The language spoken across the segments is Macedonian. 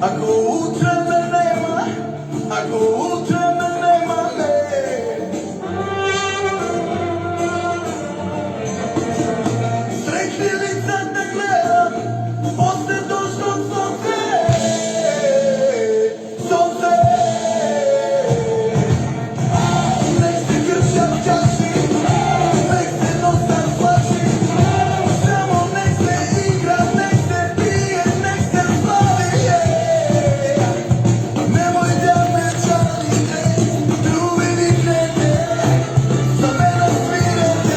Ако утре ме нема, ако утре ме нема, срекни лица те гледам, после дождот сонце, сонце. Нек се кршат чаши, нек се носат флаши, само нек се игра, нек се пие, нек се слави. Немој да ме жалите, други викнете, за мене свирете.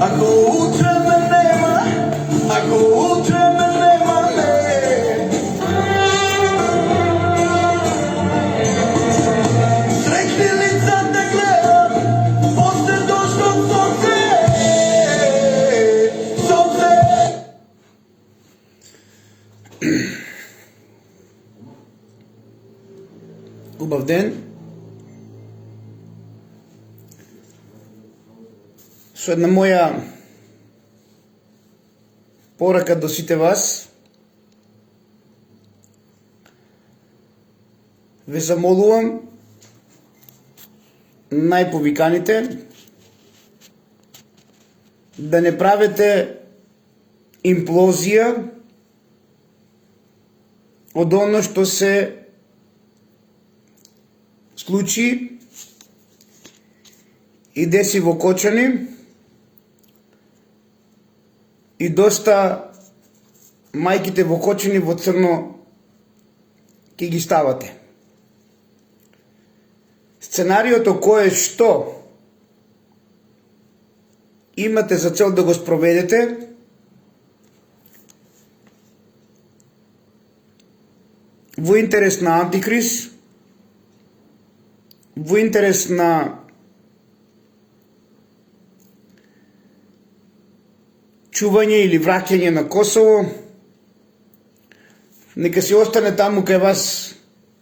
Ако утре ме нема, ако утре ме нема, срекни лица те гледам, после дождот сонце, сонце. Убав ден. Со една моја порака до сите вас, ве замолувам најповиканите да не правите имплозија од оно што се случи и деси во Кочани, и доста мајките во Кочани во црно ќе ги ставате. Сценариото кое што имате за цел да го спроведете во интерес на Антикрист, во интерес на чување или враќање на Косово, нека си остане таму кај вас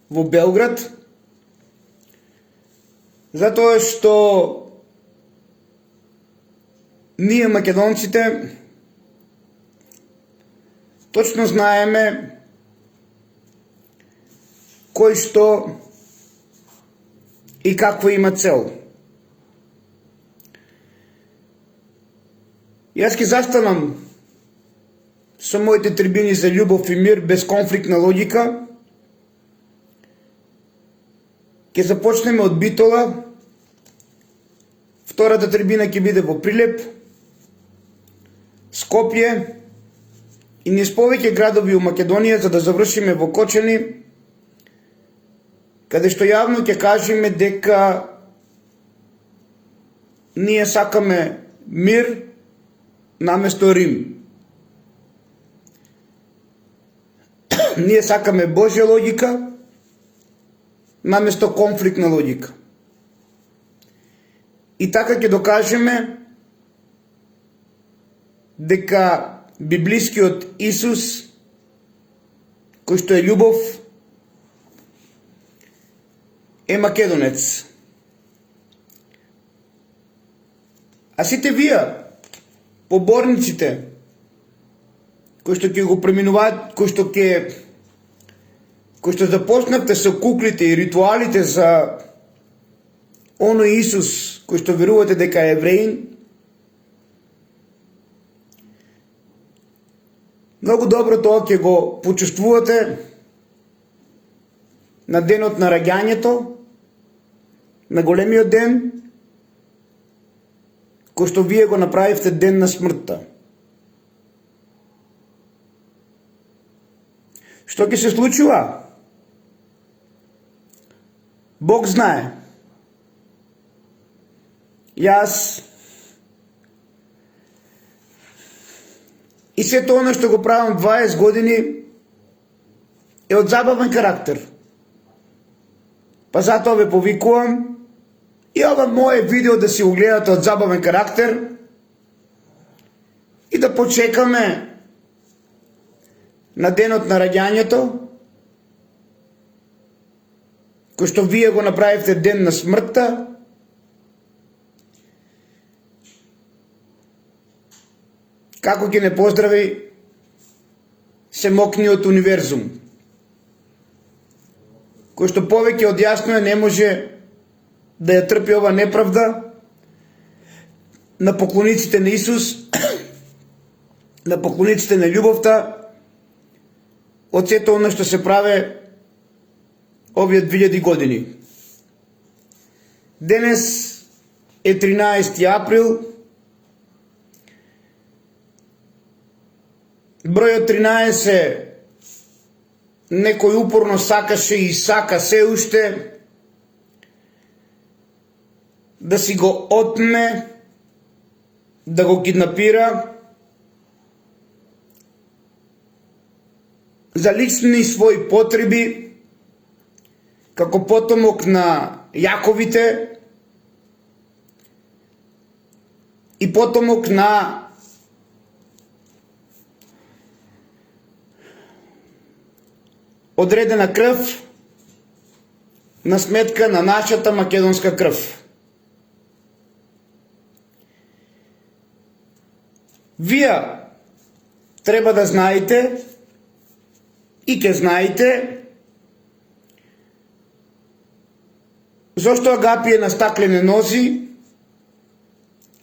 во Белград, затоа што ние македонците точно знаеме кој што и каква има цел. Јас ќе застанам со моите трибини за љубов и мир без конфликтна логика. Ќе започнеме од Битола, втората трибина ќе биде во Прилеп, Скопје и низ повеќе градови у Македонија, за да завршиме во Кочани, каде што јавно ќе кажеме дека ние сакаме мир наместо Рим. Ние сакаме Божја логика наместо конфликтна логика. И така ќе докажеме дека библискиот Исус, кој што е љубов, е македонец. А сите вие, поборниците, кои што ќе го преминуваат, кои што започнавте со куклите и ритуалите за оној Исус, кој што верувате дека е евреин, многу добро тоа ќе го почувствувате на денот на раѓањето, на големиот ден, кој што вие го направивте ден на смртта. Што ќе се случува? Бог знае. Јас и сето оно што го правам 20 години е од забавен карактер. Па затоа ве повикувам и ова мое видео да си го гледате од забавен карактер и да почекаме на денот на раѓањето, кој што вие го направивте ден на смртта, како ќе не поздрави семокниот универзум, кој што повеќе од јасно не може да ја трпи ова неправда на поклониците на Исус, на поклониците на љубовта, од сето оно што се праве овие 2000 години. Денес е 13 април, бројот 13 некој упорно сакаше и сака се уште да си го отме, да го киднапира за лични своји потреби, како потомок на Јаковите и потомок на одредена крв на сметка на нашата македонска крв. Вие треба да знаете и ќе знаете зошто Агапи е на стаклени нози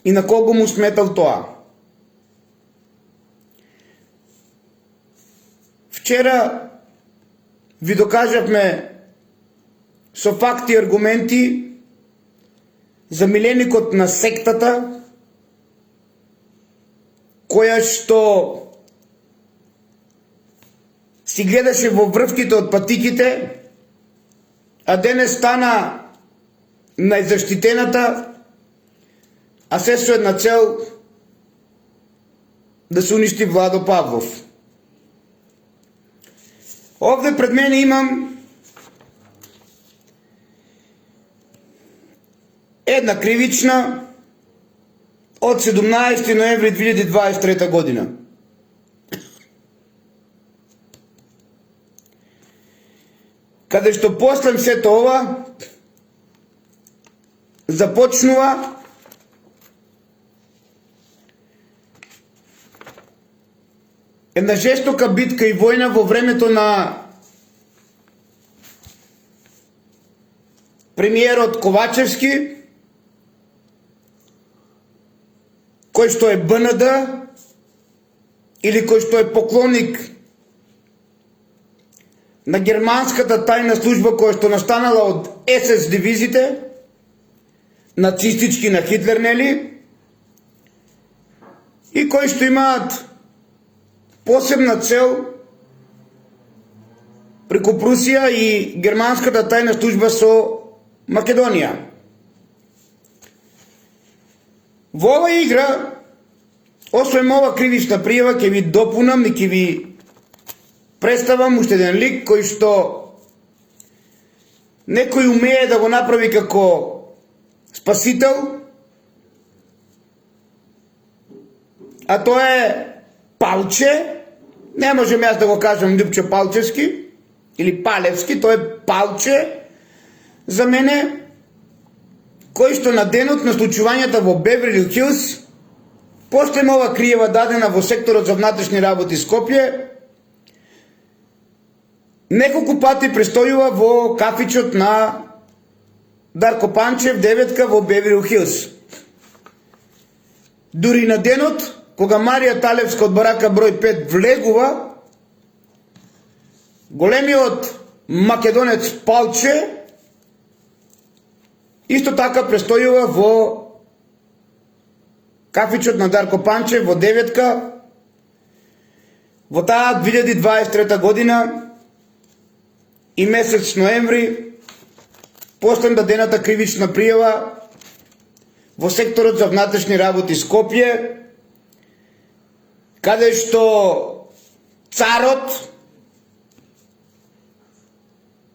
и на кого му сметал тоа. Вчера ви докажавме со факти и аргументи за миленикот на сектата, која што си гледаше во врвките од патиките, а денес стана најзаштитената, а се со една цел да се уништи Владо Павлов. Овде пред мене имам една кривична од 17 ноември 2023 година. Каде што после сето ова започнува една жестока битка и војна во времето на премиерот Ковачевски, кој што е БНД или кој што е поклонник на германската тајна служба која што настанала од СС дивизите, нацистички на Хитлер, нели? И кои што имаат посебна цел преку Прусија и германската тајна служба со Македонија. Во оваа игра, освен ова кривична пријава, ќе ви допунам и ќе ви представам уште еден лик кој што некој умее да го направи како спасител, а тоа е Палче. Не можем јас да го кажам Љупче Палчевски или Палевски, тоа е Палче за мене, кој што на денот на случувањата во Беверли Хилс, после ова криева дадена во секторот за внатрешни работи Скопје, неколку пати престојува во кафичот на Дарко Панчев, деветка во Беверли Хилс. Дури на денот, кога Марија Талевска од барака број 5 влегува, големиот македонец Палче исто така престојува во кафичот на Дарко Панчев во деветка во таа 2023 година и месец ноември, после дадената кривична пријава во секторот за внатрешни работи Скопје, каде што царот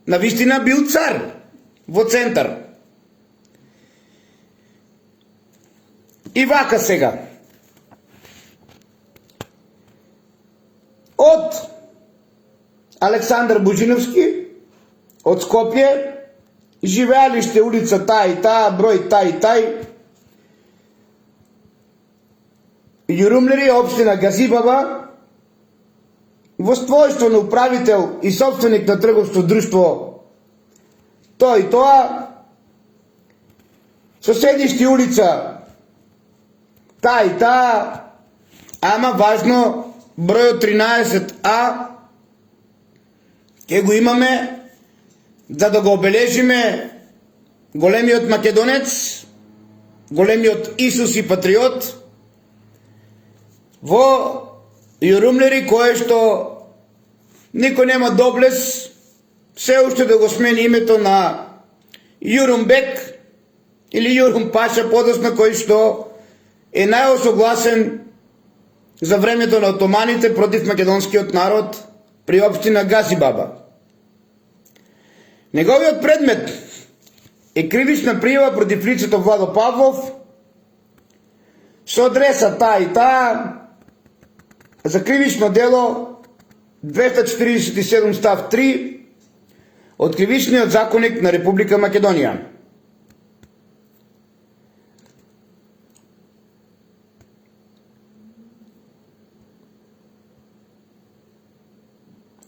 навистина бил цар во центар. И вака сега. Од Александар Бужиновски, од Скопје, живеалиште улица таа и таа, број тај и тај, Јурумлери, општина Газибаба, во својство на управител и собственик на трговско друштво тоа и тоа, со седишти улица таа и таа, ама важно бројот 13А ќе го имаме за да го обележиме големиот македонец, големиот Исус и патриот во Јурумлери, кое што никој нема доблес се уште да го смени името на Јурумбек или Јурум Паша, подоцна, кој што е најосогласен за времето на отоманите против македонскиот народ при општина Газибаба. Неговиот предмет е кривична пријава против лицето Владо Павлов со адреса таа и таа за кривично дело 247 став 3 од Кривичниот законник на Република Македонија.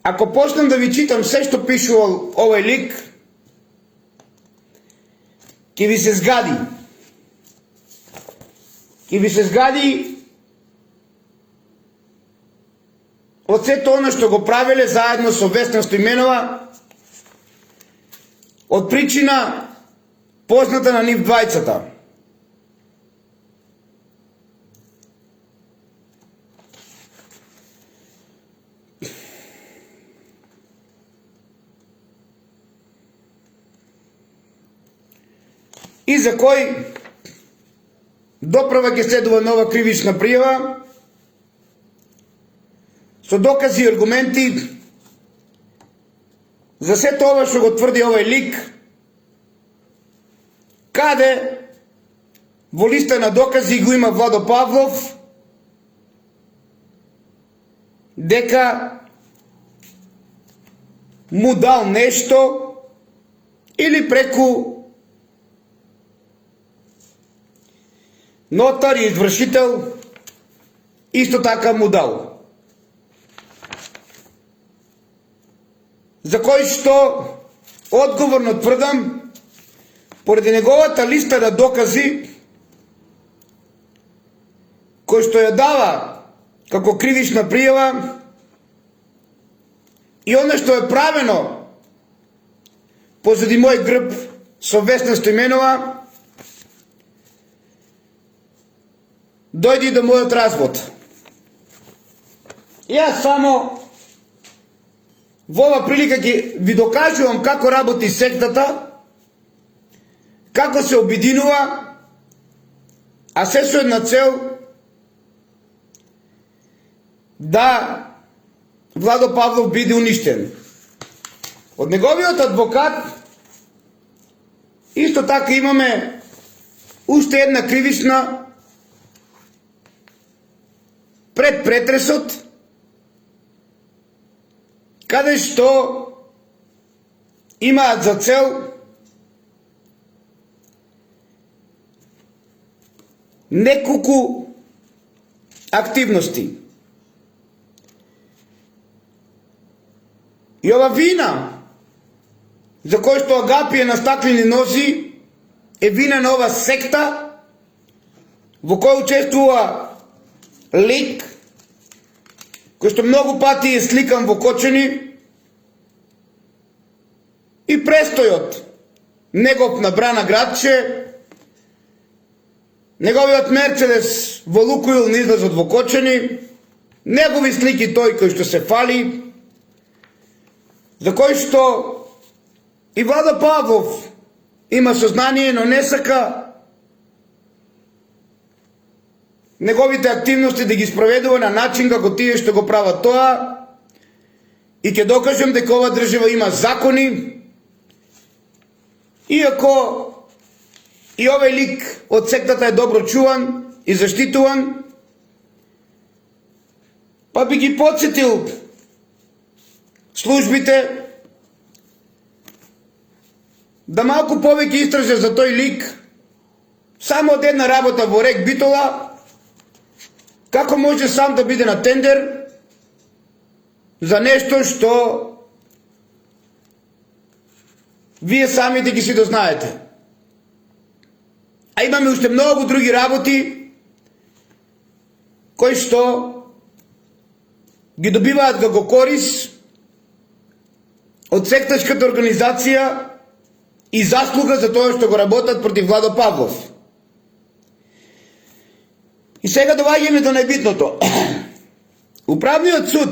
Ако почнем да ви читам се што пишувал овој лик, ќе ви се згади. Ќе ви се згади од сето оно што го правеле заедно со Весна Стоименова, од причина позната на нив двајцата. И за кој доправа ќе следува нова кривична пријава со докази и аргументи за сето ова што го тврди овој лик, каде во листа на докази го има Владо Павлов дека му дал нешто или преку нотар и извршител исто така му дал. За кој што одговорно тврдам, поради неговата листа на докази, кој што ја дава како кривична пријава и оно што е правено позади мој грб со Весна Стојменова, дојди до мојот развод. Јас само во ова прилика ќе ви докажувам како работи сектата, како се обединува, а се со една цел да Владо Павлов биде уништен. Од неговиот адвокат исто така имаме уште една кривична пред претресот, каде што имаат за цел неколку активности. И ова вина, за кој што Агапи е на стаклени носи, е вина на ова секта, во кој учествува лик, кој што многу пати е сликан во Кочани, и престојот негов на Брана Градче, неговиот Мерцедес во Лукоил на излазот во Кочани, негови слики тој кој што се фали, за кој што и Владо Павлов има сознание, но не сака неговите активности да ги спроведува на начин како тие што го прават тоа, и ќе докажем дека ова држава има закони, иако и овој лик од сектата е добро чуван и заштитуван, па би ги подсетил службите да малку повеќе истражат за тој лик, само од една работа во Рек Битола, како може сам да биде на тендер за нешто што вие самите ги си дознаете. А имаме уште многу други работи кои што ги добиваат како корис од сектачката организација и заслуга за тоа што го работат против Владо Павлов. И сега доаѓаме до најбитното. Управниот суд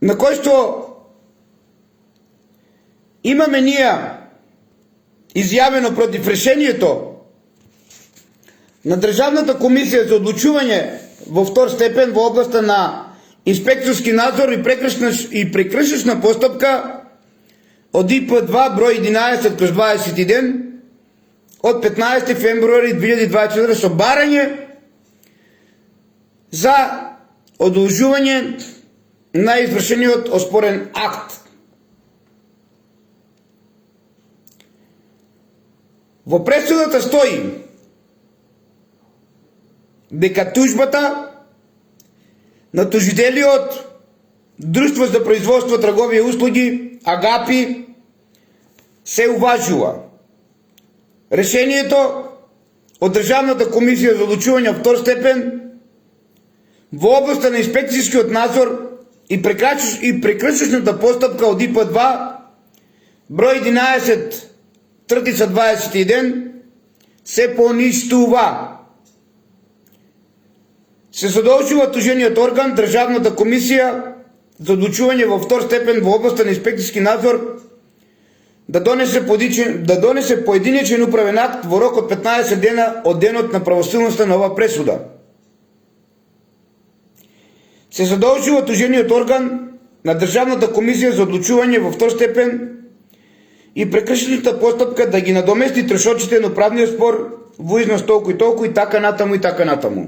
на кој што имаме ние изјавено против решението на Државната комисија за одлучување во втор степен во областа на инспекцијски надзор и прекршечна постапка од ИП2 број 11/21 од 15 февруари 2024 со барање за одолжување на извршениот оспорен акт. Во пресудата стои дека тужбата на тужителиот Друштво за производство, трговија и услуги Агапи се уважува. Решението од Државната комисија за одлучување во втор степен во областа на инспекцијскиот надзор и прекршечната постапка од ИП2 број 11/21 се поништува. Се задолжува тужениот орган, Државната комисија за одлучување во втор степен во областа на инспекцијски надзор да донесе поединечен управен акт во рок од 15 дена од денот на правосилноста на ова пресуда. Се задолжува тужениот орган на Државната комисија за одлучување во втор степен и прекршителната постапка да ги надомести трошоците на правниот спор во износ толку и така натаму и така натаму.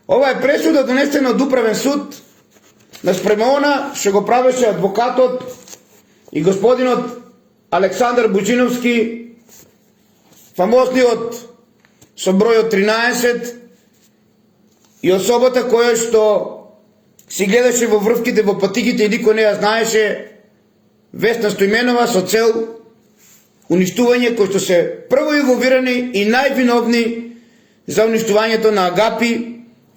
Ова е пресуда донесена од Управен суд наспрема она што го правеше адвокатот и господинот Александар Буџиновски, фамозниот со бројот 13 и особата која што си гледаше во врвките во патиките и никој не ја знаеше, Весна Стојменова, со цел уништување кои што се прво инволвирани и највиновни за уништувањето на Агапи,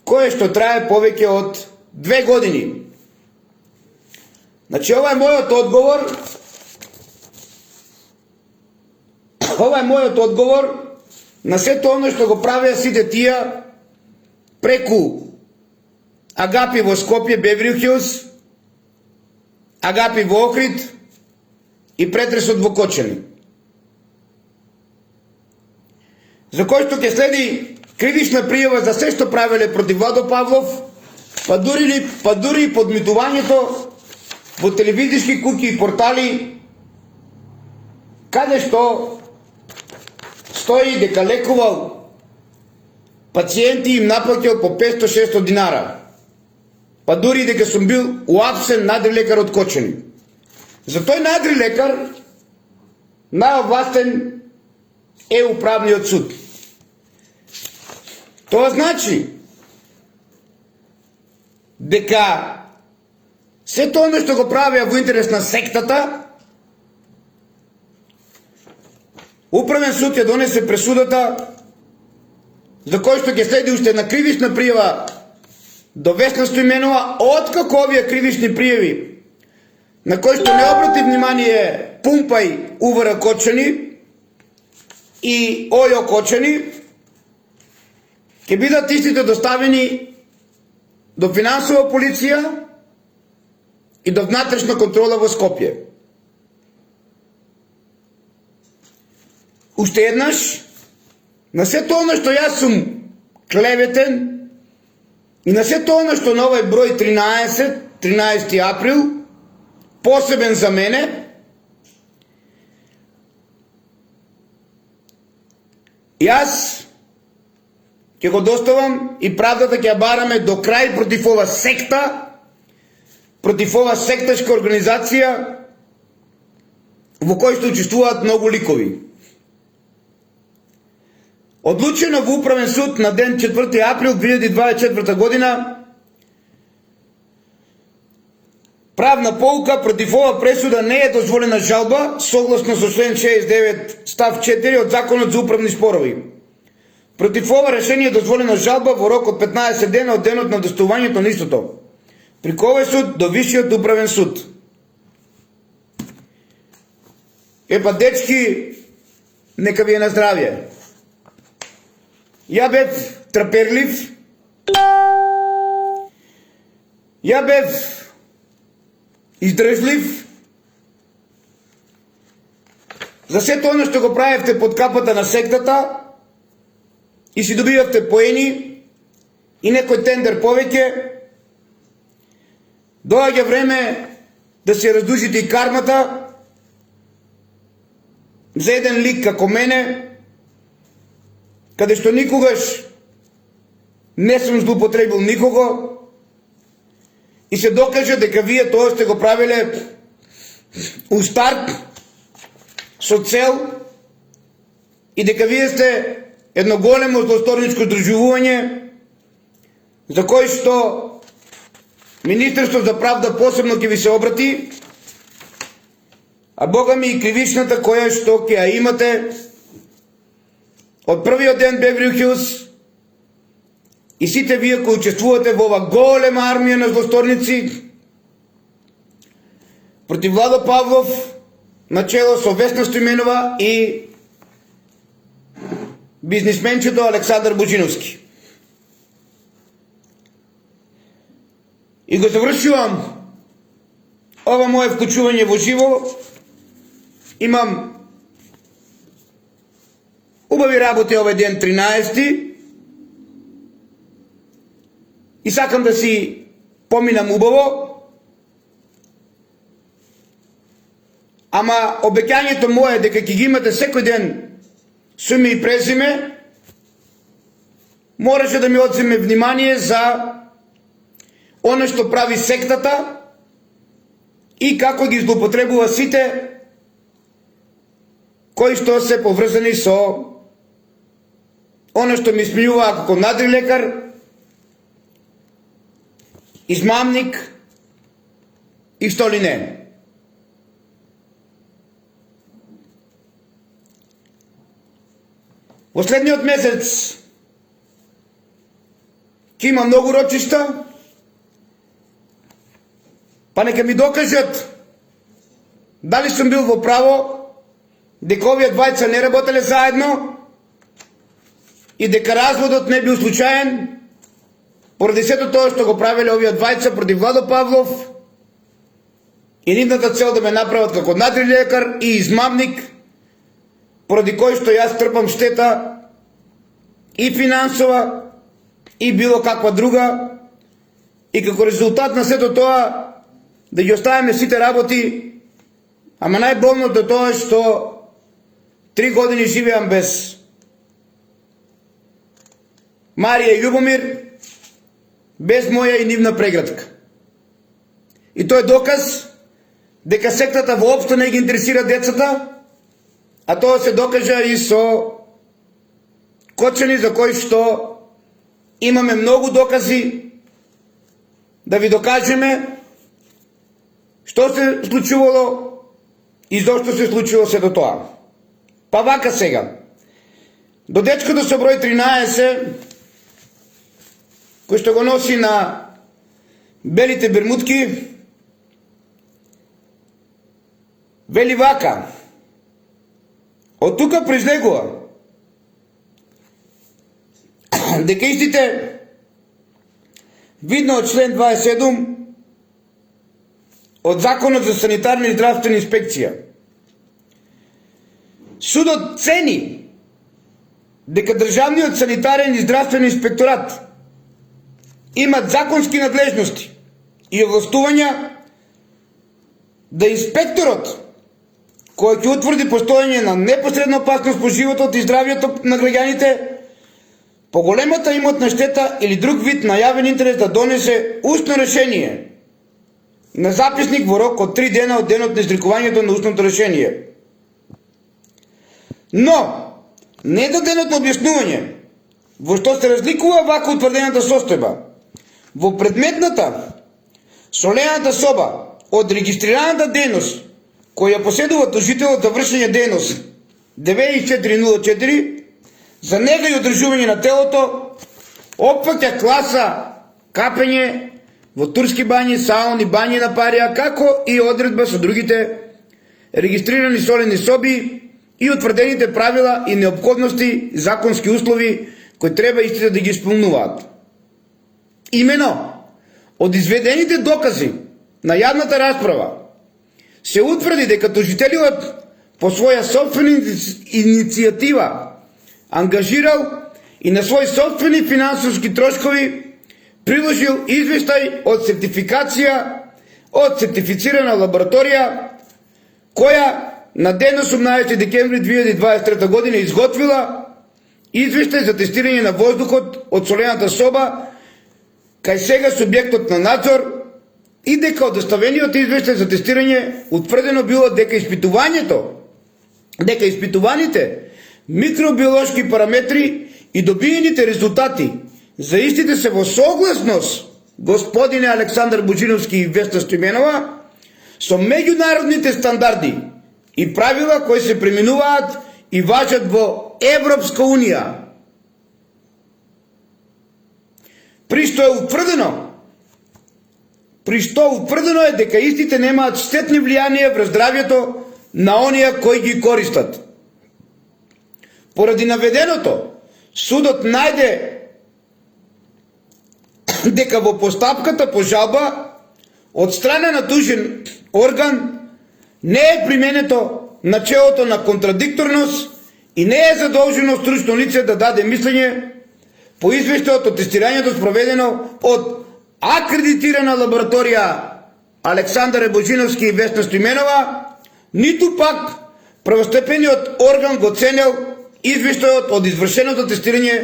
кое што трае повеќе од 2 години. Значи, ова е мојот одговор на сето оно што го правеа сите тие преку Агапи во Скопје, Бевери Хилс, Агапи во Охрид и претресот во Кочани, за кој што ќе следи кривична пријава за се што правеле против Владо Павлов, па дури и подмитувањето во телевизиски куќи и портали, каде што стои дека лекувал пациенти и им наплаќал по 500-600 динара, па дури дека сум бил уапсен надрилекар од Кочани. За тој надрилекар најовластен е управниот суд. Тоа значи дека сето оно што го правеа во интерес на сектата, Управен суд ја донесе пресудата за кој што ќе следи уште една кривична пријава до Весна Стојменова, откако овие кривични пријави на кои што не обрати внимание Пумпај УВР Кочани и ОЈО Кочани, ќе бидат истите доставени до финансова полиција и до внатрешна контрола во Скопје. Уште еднаш, на сето оно што јас сум клеветен и на сето оно што на овај број 13 април, посебен за мене, јас ќе го доставам и правдата ќе ја бараме до крај против ова секта, против ова секташка организација во кој што учествуваат многу ликови. Одлучено во Управен суд на ден 4 април 2024 година, правна полука против ова пресуда не е дозволена жалба согласно со член 69 став 4 од Законот за управни спорови. Против ова решение е дозволена жалба во рок од 15 дена од денот на доставувањето на истото при овој суд до Висшиот управен суд. Епа, дечки, нека ви е на здравје. Ја бев трперлив, ја бев издржлив за сето оно што го правевте под капата на сектата и си добивавте поени и некој тендер повеќе. Доаѓа време да се раздушите и кармата за еден лик како мене, каде што никогаш не сум злоупотребил никого и се докаже дека вие тоа сте го правиле у старт со цел и дека вие сте едно големо злосторничко здружување за кој што Министерство за правда посебно ќе ви се обрати, а бога ми и кривичната која што ќе ја имате од првиот ден Бевери Хилс и сите вие кои учествувате во ова голема армија на злосторници против Владо Павлов начело со Весна Стојменова и бизнисменчето Александар Буџиновски. И го завршувам ова мое вклучување во живо. Имам убави работи овој ден 13 и сакам да си поминам убаво ама обеќањето мое дека ќе ги имате секој ден со име и презиме, мораше да ми одземе внимание за оно што прави сектата и како ги злоупотребува сите кои што се поврзани со оно што ми смејува како надрилекар, измамник и што ли не. Во следниот месец ќе има многу рочишта, па нека ми докажат дали сум бил во право, дека овие двајца не работеле заедно и дека разводот не бил случаен поради сето тоа што го правеле овие двајца против Владо Павлов и нивната цел да ме направат како надрилекар и измамник, поради кој што јас трпам штета и финансова и било каква друга, и како резултат на сето тоа да ги оставиме сите работи, ама најболното тоа е што 3 години живеам без Марија и Љубомир, без моја и нивна преградка. И тоа е доказ дека сектата воопшто не ги интересира децата, а тоа се докажа и со Кочани, за кои што имаме многу докази да ви докажеме што се случувало и зошто се случило сето тоа. Па вака сега, до дечкото со број 13, кој што го носи на белите бермутки, вели вака: од тука произлегува дека истите, видно од член 27 од Законот за санитарна и здравствена инспекција, судот цени дека државниот санитарен и здравствен инспекторат имат законски надлежности и овластувања да инспекторот кој ќе утврди постоење на непосредна опасност по животот и здравјето на граѓаните, по големата имотна штета или друг вид најавен интерес да донесе устно решение на записник во рок од 3 дена од денот на изрекувањето на устното решение. Но не до денот на објаснување во што се разликува вака утврдената состојба. Во предметната солената соба од регистрираната дејност која поседува тужителот за вршење дејност 9404 за нега и одржување на телото, опфаќа класа капење во турски бањи, сауни, бањи на парија, како и одредба со другите регистрирани солени соби и утврдените правила и неопходности, законски услови кои треба истите да ги исполнуваат. Имено, од изведените докази на јавната расправа се утврди дека тужителот по своја собствена иницијатива ангажирал и на своји собствени финансовски трошкови приложил извештај од сертификација од сертифицирана лабораторија која на ден 18 декември 2023 година изготвила извештај за тестирање на воздухот од солената соба кај сега субјектот на надзор и дека од доставениот извештај за тестирање утврдено било дека испитуваните микробиолошки параметри и добиените резултати за истите се во согласност господине Александар Боџиновски и Весна Стојменова со меѓународните стандарди и правила кои се применуваат и важат во Европска унија. При што утврдено е дека истите немаат штетни влијанија врз здравјето на оние кои ги користат. Поради наведеното, судот најде дека во постапката по жалба од страна на тужен орган не е применето начелото на контрадикторност и не е задолжено стручно лице да даде мислење по извештајот од тестирањето спроведено од акредитирана лабораторија Александар Боџиновски и Весна Стојменова ниту пак првостепениот орган го ценел извештајот од извршеното тестирање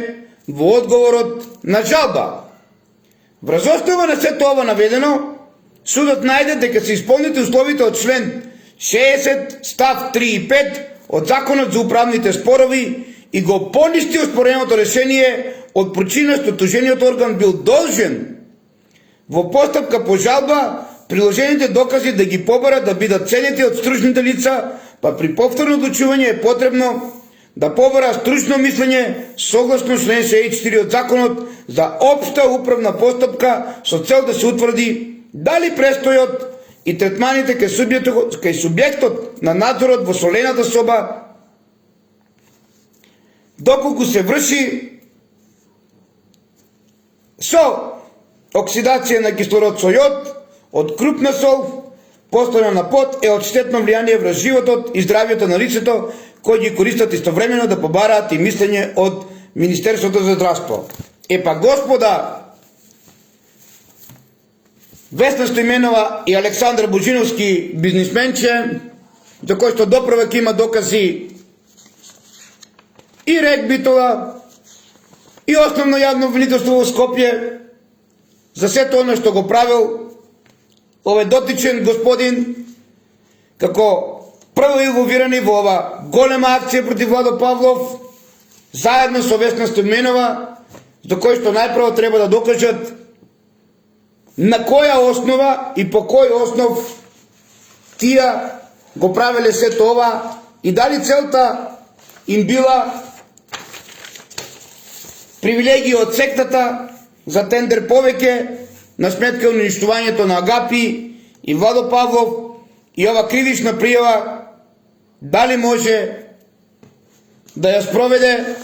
во одговорот на жалба. Врз основа на сето ова наведено, судот најде дека се исполнети условите од член 60 став 3 и 5 од Законот за управните спорови и го поништи оспореното решение од причина што тужениот орган бил должен во постапка по жалба приложените докази да ги побара да бидат ценети од стручните лица, па при повторно одлучување е потребно да побара стручно мислење согласно член 64 од Законот за општа управна постапка со цел да се утврди дали престојот и третманите кај субјектот на надзорот во солената соба доколку се врши со оксидација на кислород со јод од крупна сол, постојана на пот, е од штетно влијание врз животот и здравјето на лицето кои ги користат истовремено да побараат и мислење од Министерството за здравство. Епа господа Весна Стоименова и Александар Божиновски бизнисменче, за кој што допровек има докази и регбитова, и основно јавно обвинителство во Скопје, за сето оно што го правил овој дотичен господин, како прво инволвирани во ова голема акција против Владо Павлов, заедно со Весна Стоименова, за кој што најпрво треба да докажат на која основа и по кој основ тие го правеле сето ова и дали целта им била привилегија од сектата за тендер повеќе на сметка уништувањето на Агапи и Владо Павлов и ова кривична пријава дали може да ја спроведе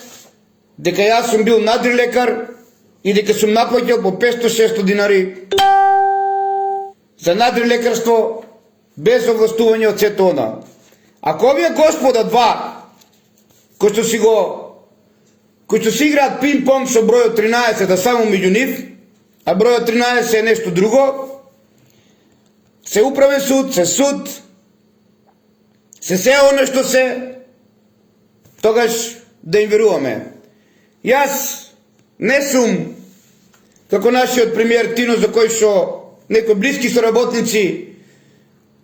дека јас сум бил надрилекар и дека сум наплаќал по 500-600 динари за надрилекарство без овластување од сето она. Ако овие господа два кои што си играат пинг-понг со бројот 13, а само меѓу нив, а бројот 13 е нешто друго, се управен суд, се оно што се, тогаш да им веруваме. Јас не сум како нашиот премиер Тино, за кој што некои блиски соработници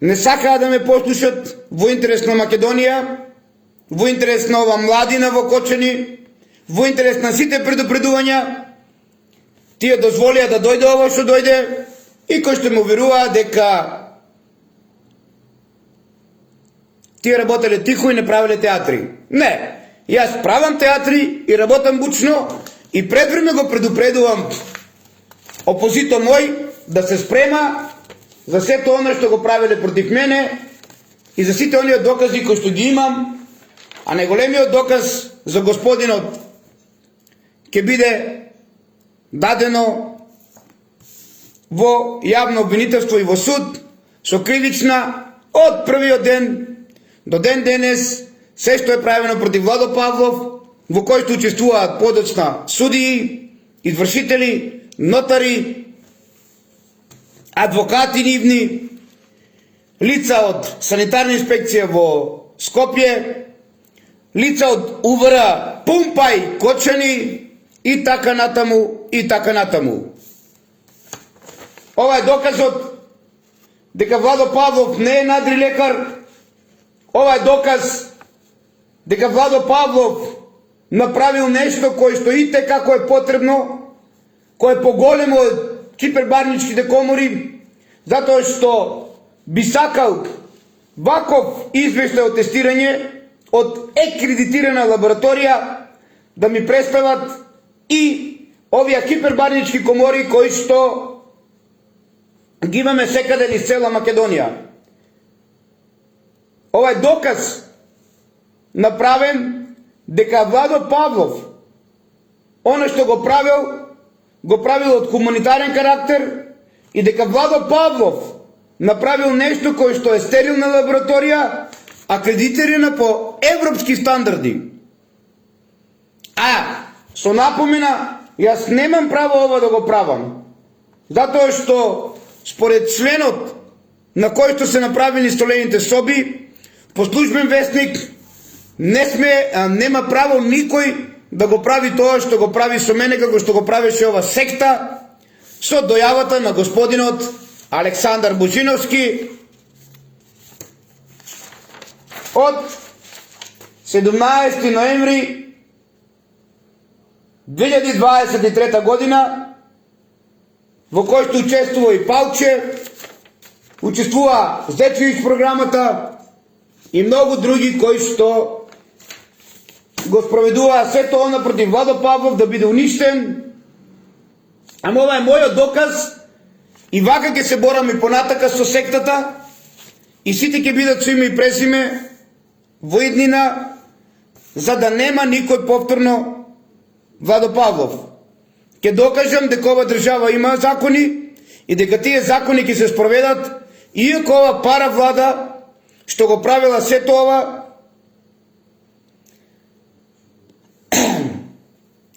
не сакаа да ме послушат во интерес на Македонија, во интерес на ова младина во Кочани, во интерес на сите предупредувања, тие дозволија да дојде ова што дојде и кој што му веруваа дека тие работеле тихо и не правеле театри. Не, јас правам театри и работам бучно и предвреме го предупредувам опозито мој да се спрема за сето оно што го правеле против мене и за сите оние докази кои што ги имам, а најголемиот доказ за господинот ќе биде дадено во јавно обвинителство и во суд со кривична од првиот ден до ден денес се што е правено против Владо Павлов, во кој што учествуваат подоцна судии, извршители, нотари, адвокати нивни, лица од санитарна инспекција во Скопје, лица од УВР Пумпај, Кочани и така натаму, и така натаму. Ова е доказот дека Владо Павлов не е надрилекар, ова е доказ дека Владо Павлов направил нешто кое што ите како е потребно, кое е поголемо од кипербарничките комори, затоа што би сакал ваков извештај од тестирање од екредитирана лабораторија да ми представат и овие кипербарнички комори кои што ги имаме секаде низ цела Македонија. Ова е доказ направен дека Владо Павлов оно што го правил од хуманитарен карактер и дека Владо Павлов направил нешто кое што е стерилна лабораторија, акредитирана по европски стандарди. А, со напомена, јас немам право ова да го правам, затоа што според членот на кој што се направени столените соби, по службен вестник, нема право никој да го прави тоа што го прави со мене, како што го правеше ова секта, со дојавата на господинот Александар Божиновски од 17 ноември 2023 година, во кој што учествува и Палче, учествува Зечевич програмата и многу други кои што го спроведуваа сето она против Владо Павлов да биде уништен. Ама ова е мојот доказ и вака ќе се борам и понатака со сектата и сите ќе бидат со име и презиме во иднина, за да нема никој повторно Владо Павлов. Ќе докажам дека ова држава има закони и дека тие закони ќе се спроведат, иако ова пара влада што го правила сето ова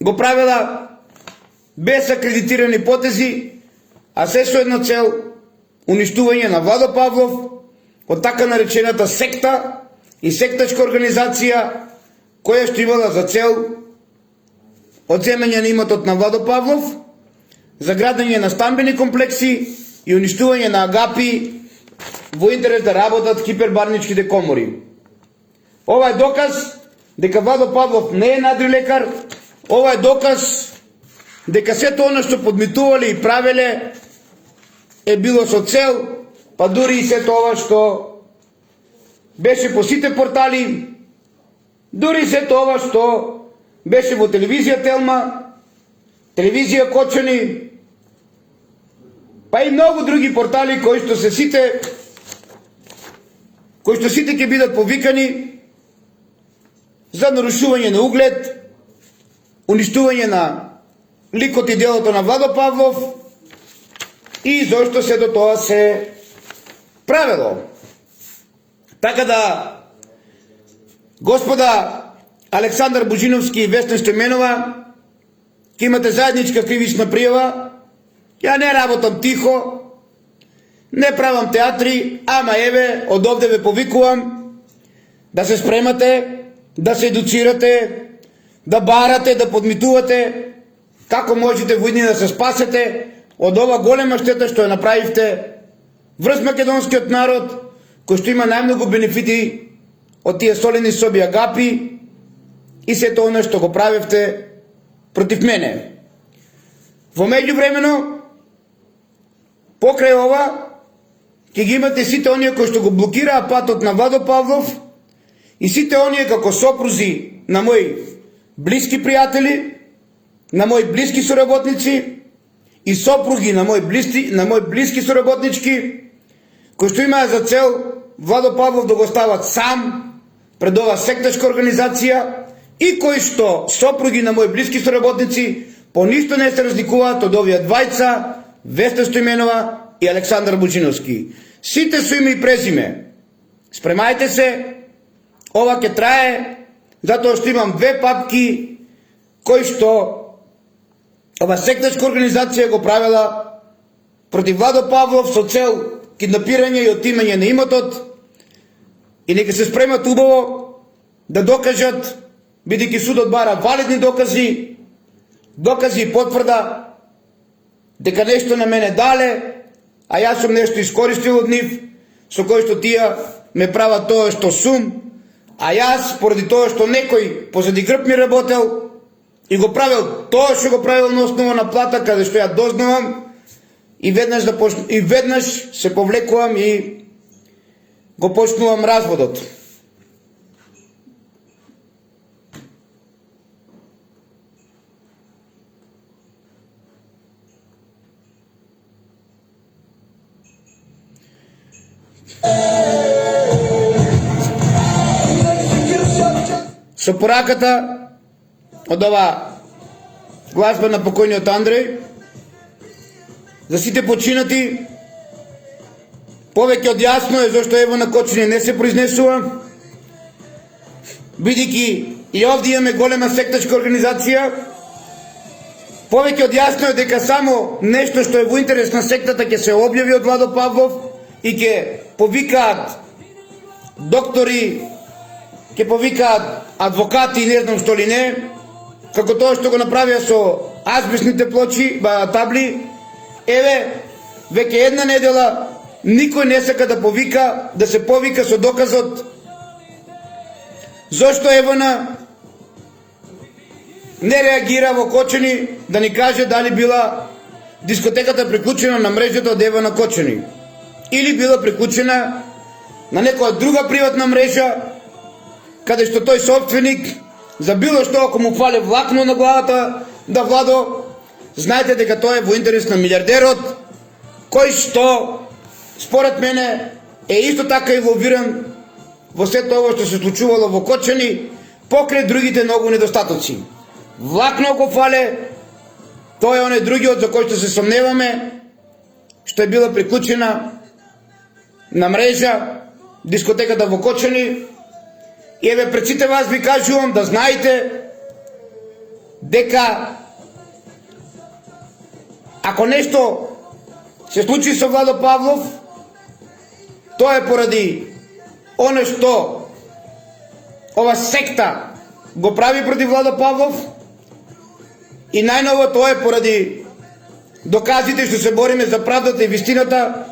го правила без акредитирани потези, а се со една цел уништување на Владо Павлов од така наречената секта и сектачка организација која што имала за цел одземање на имотот на Владо Павлов, за градење на стамбени комплекси и уништување на агапи во интерес да работат хипербарничките комори. Ова е доказ дека Владо Павлов не е надрилекар, ова е доказ дека сето оно што подмитувале и правеле е било со цел, па дури и сето ова што беше по сите портали, дури сето ова што беше во телевизија Телма, телевизија Кочани, па и многу други портали кои што сите ќе бидат повикани за нарушување на углед, уништување на ликот и делото на Владо Павлов и зошто се до тоа се правело. Така да, господа Александар Божиновски и Весна Стојменова, ќе имате заедничка кривична пријава. Ја не работам тихо, не правам театри, ама еве, од овде ве повикувам да се спремате, да се едуцирате, да барате, да подмитувате како можете во иднина да се спасете од ова голема штета што ја направивте врз македонскиот народ, кој што има најмногу бенефити од тие солени соби агапи и сето оно што го правевте против мене. Во меѓувремено, покрај ова, ќе ги имате сите оние кои што го блокираа патот на Владо Павлов и сите оние како сопрузи на мои блиски пријатели, на мои блиски соработници и сопруги на мои блиски соработнички, кои што имаа за цел Владо Павлов да го стават сам пред ова сектачка организација и кои што сопруги на мои блиски соработници по ништо не се разликуваат од овие двајца, Весна Стојменова и Александар Божиновски. Сите со име и презиме. Спремајте се, ова ќе трае, затоа што имам две папки кои што ова сектачка организација го правила против Владо Павлов со цел киднапирање и отимање на имотот и нека се спремат убаво да докажат, бидејќи судот бара валидни докази и потврда дека нешто на мене дале, а јас сум нешто искористил од нив, со кој што тие ме прават тоа што сум, а јас, поради тоа што некој позади грб ми работел и го правил тоа што го правил на основа на плата, каде што ја дознавам, и веднаш се повлекувам и го почнувам разводот. Со пораката од ова гласба на покојниот Андреј, за сите починати, повеќе од јасно е зашто Ево на Кочани не се произнесува, бидејќи и овде имаме голема сектачка организација, повеќе од јасно е дека само нешто што е во интерес на сектата ќе се објави од Владо Павлов и ќе повикаат доктори, ќе повикаат адвокати и не знам што ли не, како тоа што го направија со азбестните плочи, табли. Еве, веќе една недела никој не сака да повика, да се повика со доказот зошто ЕВН не реагира во Кочани да ни каже дали била дискотеката приклучена на мрежата од ЕВН Кочани или била приклучена на некоја друга приватна мрежа, каде што тој собственик за било што ако му фале влакно на главата да Владо, знаете дека тоа е во интерес на милиардерот, кој што според мене е исто така инволвиран во сето ова што се случувало во Кочани, покрај другите многу недостатоци. Влакно го фале, тоа е оној другиот за кој што се сомневаме, што е била приклучена на мрежа дискотеката во Кочани. И еве пред сите вас ви кажувам да знаете дека ако нешто се случи со Владо Павлов, тоа е поради оно што ова секта го прави против Владо Павлов и најново тоа е поради доказите што се бориме за правдата и вистината,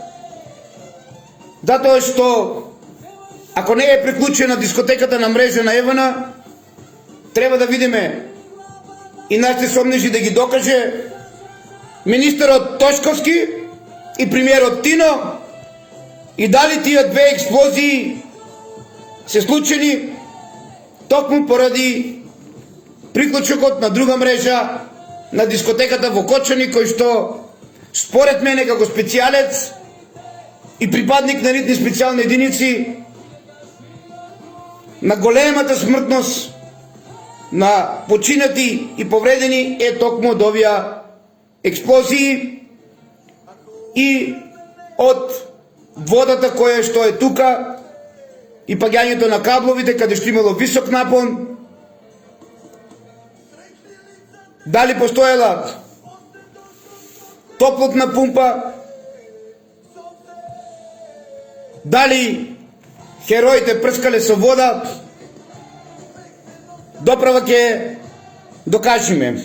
затоа што ако не е приклучена дискотеката на мрежа на ЕВН, треба да видиме и нашите сомнежи да ги докаже министерот Тошковски и премиерот Тино и дали тие две експлозии се случени токму поради приклучокот на друга мрежа на дискотеката во Кочани, кој што според мене како специјалец и припадник на ритни специјални единици на големата смртност на починати и повредени е токму од овие експлозии и од водата која што е тука и паѓањето на кабловите каде што имало висок напон. Дали постоела топлотна пумпа, дали хероите прскале со вода, доправа ќе докажеме.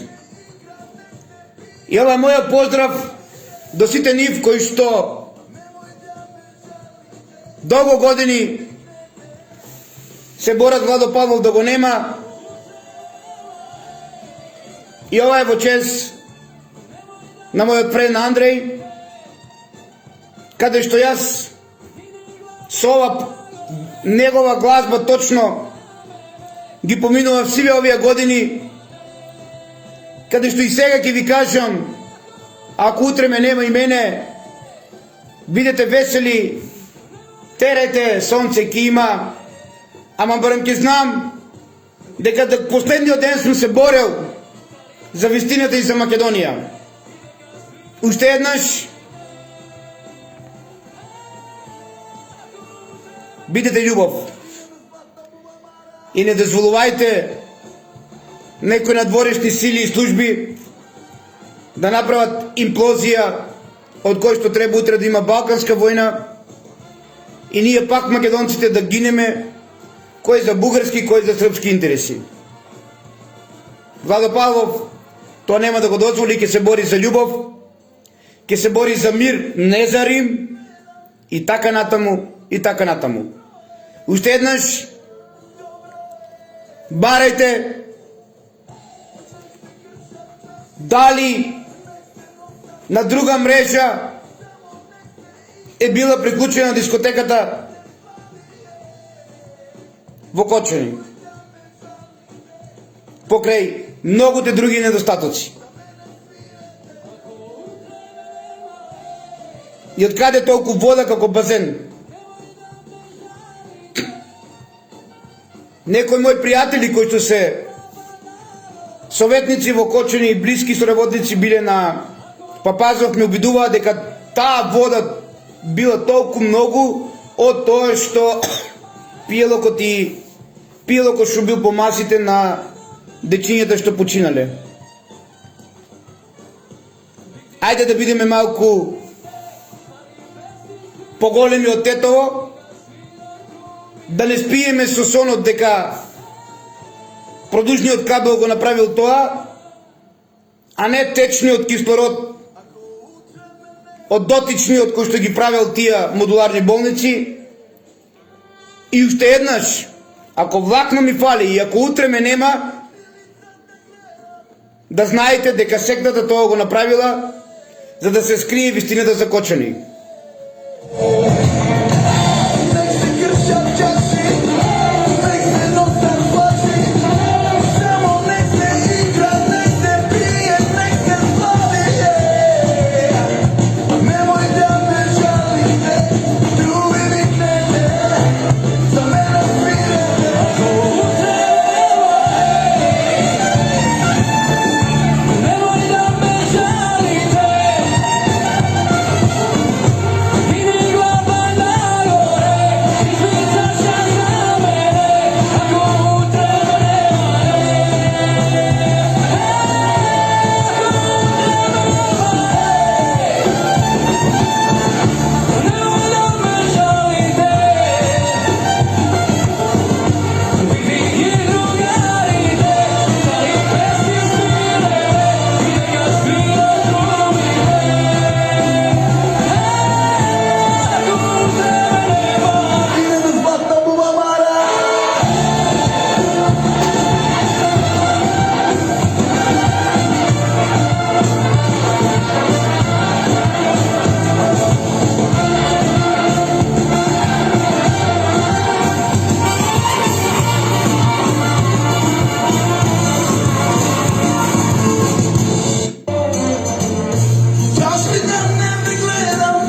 И ова моја поздрав до сите нив кои што долго години се борат Владо Павлов да го нема. И ова е во чест на мојот френд Андреј, каде што јас со ова негова глазба точно ги поминував сиве овие години, каде што и сега ќе ви кажам, ако утре ме нема и мене, бидете весели, терајте, сонце ќе има, ама барем ќе знам дека последниот ден сум се борел за вистината и за Македонија. Уште еднаш, бидете љубов и не дозволувајте некои надворешни сили и служби да направат имплозија од кој што треба утре да има Балканска војна и ние пак македонците да гинеме, кој за бугарски, кој за српски интереси. Владо Павлов тоа нема да го дозволи, ќе се бори за љубов, ќе се бори за мир, не за Рим и така натаму, и така натаму. Уште еднаш, барајте дали на друга мрежа е била приклучена дискотеката во Кочани, покрај многуте други недостатоци. И од каде толку вода како базен? Некои мои пријатели кои што се советници во Кочани и блиски соработници биле на Папазов ме обидуваат дека таа вода била толку многу од тоа што пиелокот што бил по масите на дечињата што починале. Ајде да бидеме малку поголеми од тетово да не спиеме со сонот дека продужниот кабел го направил тоа, а не течниот кислород од дотичниот кој што ги правил тие модуларни болници. И уште еднаш, ако влакно ми фали и ако утре ме нема, да знаете дека сектата тоа го направила за да се скрие вистината за Кочани. Nek se kršćan čaši, nek se nosač plaši, samo nek se igra, nek se pije, nek se slavi. Nemoj da me žalite, ljubi viknete, za mene svirete. Ako nemoj da me žalite, vidi glava nagore, izvicaš za mene, ako utreba nemoj da me žalite, vidi i drugarite, stari pesmi svirene, i neka svira drumite. Idemo zlatna bubamara. Čas mi da ne gledam,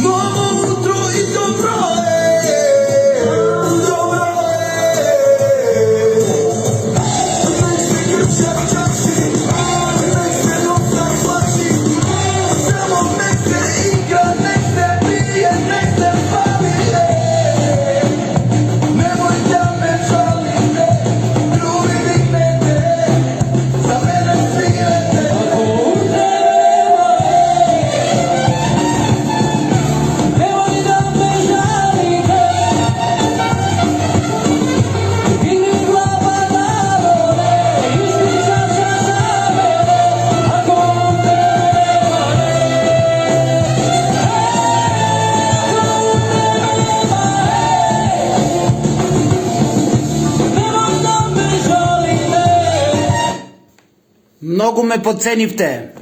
novo utro i dobro je, dobro je. Nek se krčak čaši, nek se nosač plaši, samo nek se igra, nek se pije, nek se bavi. Nemoj da me žalite, ljubi viknete, za mene svirete. Ako nemoj da me žalite, vidi glava nagore, izvicaš za mene, ako utreba nemoj da me žalite. Многу ме подценивте.